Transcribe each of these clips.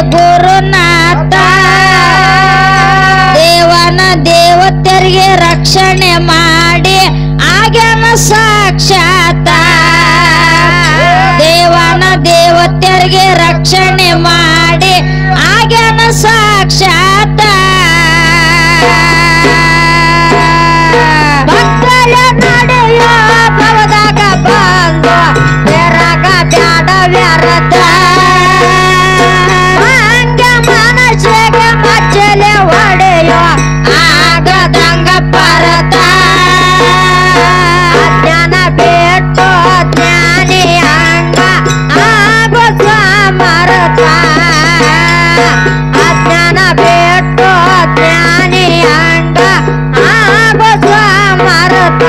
ಗುರುನಾಥ ದೇವನ ದೇವತೆಯರಿಗೆ ರಕ್ಷಣೆ ಮಾಡಿ ಆಗ್ಯಾನ ಸಾಕ್ಷಾತ ದೇವನ ದೇವತೆಯರಿಗೆ ರಕ್ಷಣೆ ಮಾಡಿ ಆಗ್ಯಾನ ಸಾಕ್ಷಾತ ಭಕ್ತರ ನಡೆಯ ಭವದಾಗ ಬಂದು ಬೆರಗ ಬ್ಯಾಡ ವ್ಯರ್ಥ ಹಂಗ ಮನಸ್ಸಿಗೆ ಮಚ್ಚಲೆ ಒಡೆಯೋ ಆಗದಂಗ ಪರತ ಅಜ್ಞಾನ ಬಿಟ್ಟು ಜ್ಞಾನಿ ಹಂಗ ಆಗೋ ಸಮರ್ಥ ಅಜ್ಞಾನ ಬಿಟ್ಟು ಜ್ಞಾನಿ ಹಂಗ ಆಗೋ ಸಮರ್ಥ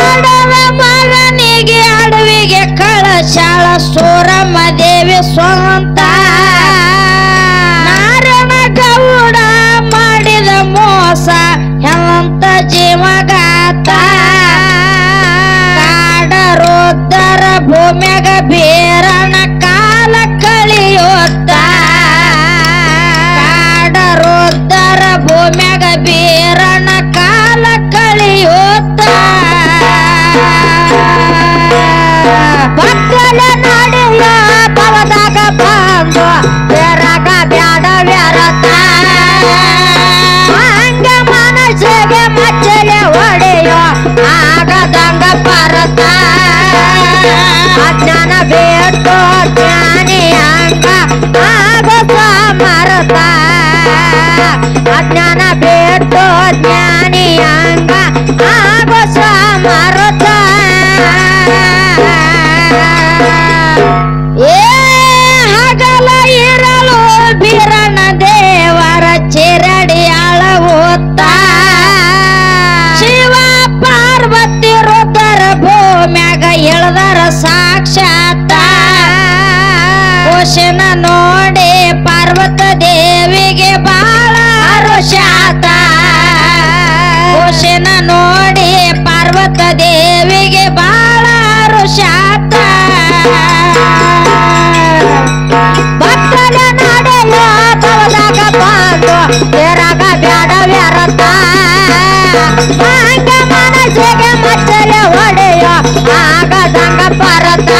ಅಡವ ಮಗನಿಗೆ ಅಡವಿಗೆ ಕಳಶಾಳ ಸೂರಮ್ಮ ದೇವಿ ಸ್ವಂತ ನಾರಾಯಣ ಗೌಡ ಮಾಡಿದ ಮೋಸ ಹೆಂತ ಜೀವಗಾತ ಕಾಡರುದ್ದರ ಭೂಮ್ಯಾಗ ಬೀರಣ ಕಾಲ ಕಳಿಯುತ್ತ ಕಾಡರುದ್ದರ ಭೂಮ್ಯಾಗ ಬೀರಣ ಕಾಲ ಕಳಿಯುತ್ತ ಭಕ್ತಲ ನಡೆಯ ಭವದಾಗ ಬಂದು ಬೆರಗ ಬ್ಯಾಡ ವ್ಯರ್ಥ ಹಂಗ ಮನಸ್ಸಿಗೆ ಮಚ್ಚಲೆ ಒಡೆಯೋ ಆಗದಂಗ ಪರತ ಅಜ್ಞಾನ ಬಿಟ್ಟು ಜ್ಞಾನಿ ಹಂಗ ಆಗೋ ಸಮರ್ಥ ಅಜ್ಞಾನ ಬಿಟ್ಟು ಜ್ಞಾನಿ ಹಂಗ ಆಗೋ ಸಮರ್ಥ ಹಗಲ ಇರಲು ಬೀರಣ ದೇವರ ಚಿರಡಿ ಅಳವುತ್ತ ಶಿವ ಪಾರ್ವತಿ ರುದ್ರ ಭೂಮ್ಯಾಗ ಇಳದರ ಸಾಕ್ಷಾತ ಕುಶನ ನೋಡಿ ಪಾರ್ವತ ದೇವಿಗೆ ಬಾಳ ಹರುಷಾತ ಕುಶನ ನೋಡಿ ಪಾರ್ವತ ದೇವಿಗೆ ಬಾಳ ಹರುಷಾತ ಭಕ್ತರ ನಡೆಯ ಭವದಾಗ ಬಂದು ಬೆರಗ ಬ್ಯಾಡ ವ್ಯರ್ಥ ಹಂಗ ಮನಸ್ಸಿಗೆ ಮಚ್ಚಲೆ ಒಡೆಯೋ ಆಗದಂಗ ಪರತ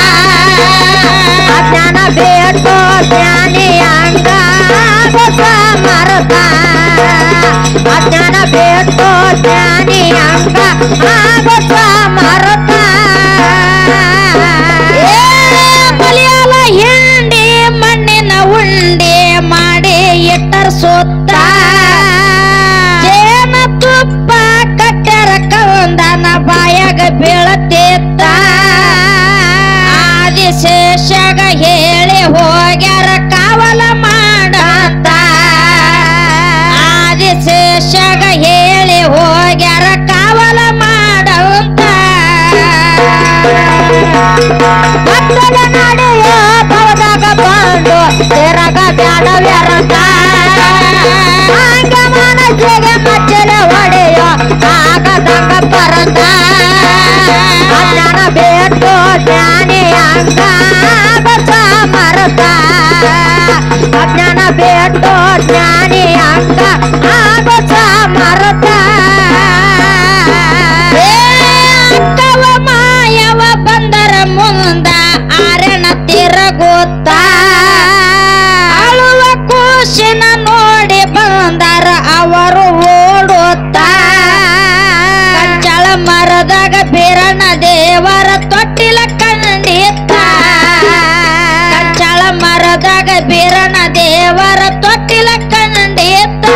ಅಜ್ಞಾನ ಬಿಟ್ಟು ಜ್ಞಾನಿ ಹಂಗ ಆಗೋ ಸಮರ್ಥ ಅಜ್ಞಾನ ಬಿಟ್ಟು ಜ್ಞಾನಿ ಹಂಗ ಆಗೋ ಸಮರ್ಥ ಮಲಯಾಳ ಹಿಂಡಿ ಮಣ್ಣಿನ ಉಂಡೆ ಮಾಡಿ ಇಟ್ಟರ ಸುತ್ತ ಜೇನ ತುಪ್ಪ ಕಟ್ಟರ ಕೌಂದನ ಬಾಯಾಗ ಬೀಳತಿತ್ತ ಆದಿಶೇಷಗ ಹೇಳಿ ಹೋಗ್ಯಾರ ಕಾವಲ ಮಾಡಂತ ಆದಿಶೇಷಗ ಹೇಳಿ ಹೋಗ್ಯಾರ ಕಾವಲ ಮಾಡಂತ ಭಕ್ತರ ನಡೆಯ ಭವದಾಗ ಬಂದು ಬೆರಗ ಬ್ಯಾಡ ವ್ಯರ್ಥ ಹಂಗ ಮನಸ್ಸಿಗೆ ಮಚ್ಚಲೆ ಒಡೆಯೋ ಆಗದಂಗ ಪರತ ಅಜ್ಞಾನ ಬಿಟ್ಟು ಜ್ಞಾನಿ ಹಂಗ ಆಗೋ ಸಮರ್ಥ ಅಜ್ಞಾನ ಬಿಟ್ಟು ಜ್ಞಾನಿ ಹಂಗ ಆಗೋ ಸಮರ್ಥ ಅಕ್ಕವ ಮಾಯವ ಬಂದರ ಮುಂದ ಆರಣ ತಿರುಗುತ್ತ ಅಳುವ ಕೂಸಿನ ನೋಡಿ ಬಂದರ ಅವರು ಓಡುತ್ತ ಕಂಚಳ ಮರದಾಗ ಬೀರಣ ದೇವರ ತೊಟ್ಟಿಲ ಕಂಡಿತ್ತ ಕಂಚಳ ಮರದಾಗ ಬೀರಣ ದೇವರ ತೊಟ್ಟಿಲ ಕಂಡಿತ್ತ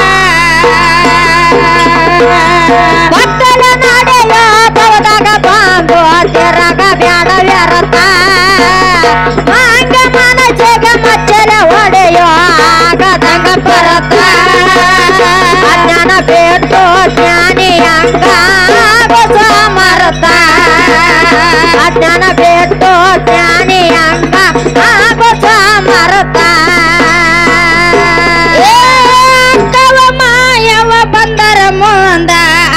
ಭಕ್ತರ ನಡೆಯ ಭವದಾಗ ಬಂದು ಬೆರಗ ಬ್ಯಾಡ ವ್ಯರ್ಥ ಹಂಗ ಮನಸ್ಸಿಗೆ ಮಚ್ಚಲೆ ಒಡೆಯೋ ಆಗದಂಗ ಪರತ ಅಜ್ಞಾನ ಬಿಟ್ಟು ಜ್ಞಾನಿ ಹಂಗ ಆಗೋ ಸಮರ್ಥ ಅಜ್ಞಾನ ಬಿಟ್ಟು ಜ್ಞಾನಿ ಹಂಗ ಆಗೋ ಸಮರ್ಥ ಕವ ಮಾಯವ ಬಂದರ ಮುಂದ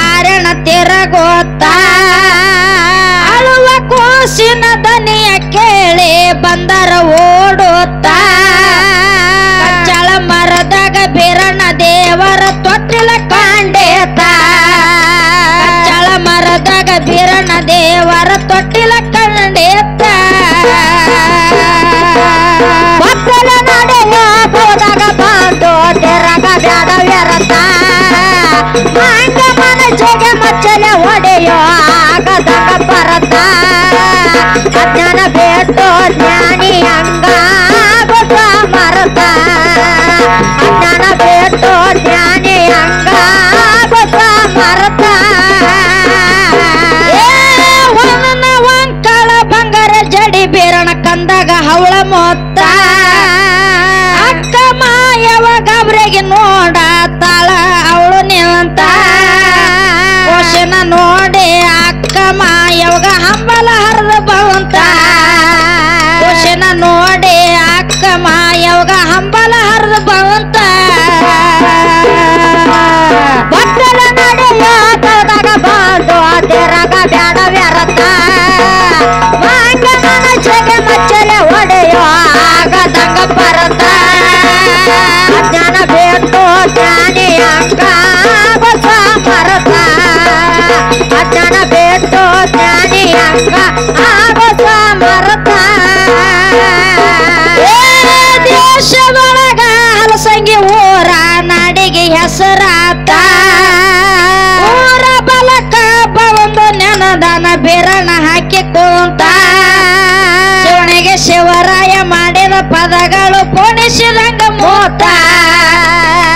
ಆರಣ ತಿರುಗುತ್ತ ಅಳುವ ಕೂಸಿನ ದನಿಯ ಕೇಳಿ ಬಂದರ ಓಡುತ್ತ ಕಚ್ಚಳ ಮರದಾಗ ಬೀರಣ್ಣ ದೇವರ ತೊಟ್ಟಿಲ ಕಂಡೇತ ಕಚ್ಚಳ ಮರದಾಗ ಬೀರಣ್ಣ ದೇವರ ತೊಟ್ಟಿಲ ಕಂಡೇತ ಮಕ್ಕಳ ನಡೆಯ ಹೋದಾಗ ಬಂದು ತೆರಗ ಬ್ಯಾಡ ವ್ಯರ್ಥ ಹಂಗ ಮನಸ್ಸಿಗೆ ಮಚ್ಚಲೆ ಹೊಡೆಯೋ ಆಗದಾಗ ಬರತ್ತ ಅಜ್ಞಾನ ಬೇಟೋ ಜ್ಞಾನಿ ಹಂಗ ಗೊತ್ತ ಮರತ ಅಜ್ಞಾನ ಬೇಟೋ ಜ್ಞಾನಿ ಹಂಗ ಗೊತ್ತ ಮರತ ಒನ್ನ ವಂಕಳ ಬಂಗಾರ ಜಡಿ ಬೀರಣ ಕಂದಾಗ ಹವಳ ಮೊತ್ತ ಅಕ್ಕ ಮಾಯವ ಗಬ್ರೆಗೆ ನೋಡ ತಾಳ ಅವಳು ನಿಂತ ಕೋಶನ ನೋಡಿ ಅಕ್ಕ ಮಾಯವಾಗ ಹಂಬಲ ಹರಿದ ಭವಂತ ಕೋಶನ ನೋಡಿ ಅಕ್ಕ ಮಾಯವಾಗ ಹಂಬಲ ಹರಿದ ಭವಂತ ಭಕ್ತರ ನಡೆಯ ಹೋದಾಗ ಬಂದು ತೆರಗ ಬ್ಯಾಡ ವ್ಯರ್ಥ ಹಂಗ ಮನಸ್ಸಿಗೆ ಮಚ್ಚಲೆ ಹೊಡೆಯೋ ಆಗದಂಗ ಬರತ್ತ ಅಜ್ಞಾನ ಬೇಟೋ ಜ್ಞಾನಿ ಹಂಗ ಗೊತ್ತ ಮರತ ಅಜ್ಞಾನ ಬೇಟೋ ಜ್ಞಾನಿ ಹಂಗ ಗೊತ್ತ ಮರತ ದೇಶದೊಳಗ ಹಲಸಂಗಿ ಊರ ನಾಡಿಗೆ ಹೆಸರಾತ ಊರ ಬಲಕ ಒಂದು ನೆನದನ ಬೀರಣ್ಣ ಹಾಕಿ ಕುಂತ ಶಿವನಿಗೆ ಶಿವರಾಯ ಮಾಡಿದ ಪದಗಳು ಪೋಣಿಸಿದಂಗ ಮೂತ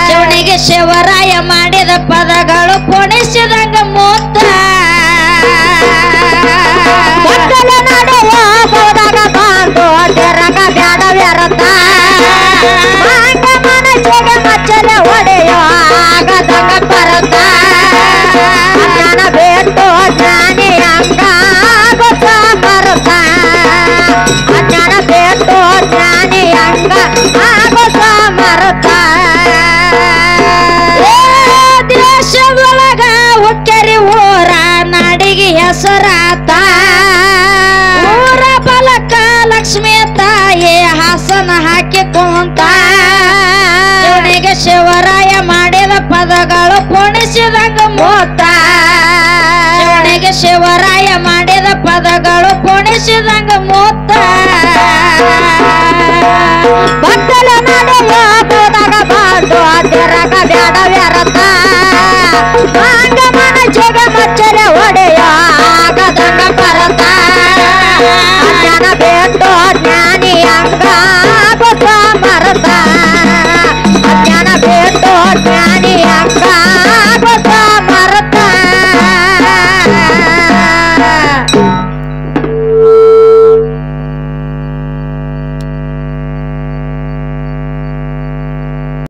ಶಿವನಿಗೆ ಶಿವರಾಯ ಮಾಡಿದ ಪದಗಳು ಪೋಣಿಸಿದಂಗ ಮೂತ ಮಕ್ಕಳ ನಡೆಯ ಹೋದಾಗ ಬಂದು ತೆರಗ ಬ್ಯಾಡ ವ್ಯರ್ಥ ಹಂಗ ಮನಸ್ಸಿಗೆ ಮಚ್ಚಲೆ ಹೊಡೆಯೋ ಆಗದಂಗ ಬರತ್ತ ಅಜ್ಞಾನ ಬೇಟೋ ಜ್ಞಾನಿ ಹಂಗ ಗೊತ್ತ ಮರತ ಅಜ್ಞಾನ ಬೇಟೋ ಜ್ಞಾನಿ ಹಂಗ ಗೊತ್ತ ಮರತ ದೇಶದೊಳಗ ಹುಕ್ಕರಿ ಊರ ನಾಡಿಗೆ ಹೆಸರಾತ ಊರ ಬಲಕ ಲಕ್ಷ್ಮೀ ತಾಯಿ ಹಾಸನ ಹಾಕಿ ಕುಂತ ಶಿವನಿಗೆ ಶಿವರಾಯ ಮಾಡಿದ ಪದಗಳು ಪೋಣಿಸಿದಂಗ ಮೂತ ಶಿವನಿಗೆ ಶಿವರಾಯ ಮಾಡಿದ ಪದಗಳು ಪೋಣಿಸಿದಂಗ ಮೂತ ಭಕ್ತಲ ನಡೆಯ ಹೋದಾಗ ಬಂದು ತೆರಗ ಬ್ಯಾಡ ವ್ಯರ್ಥ ಹಂಗ ಮನಸ್ಸಿಗೆ ಮಚ್ಚಲೆ ಹೊಡೆಯೋ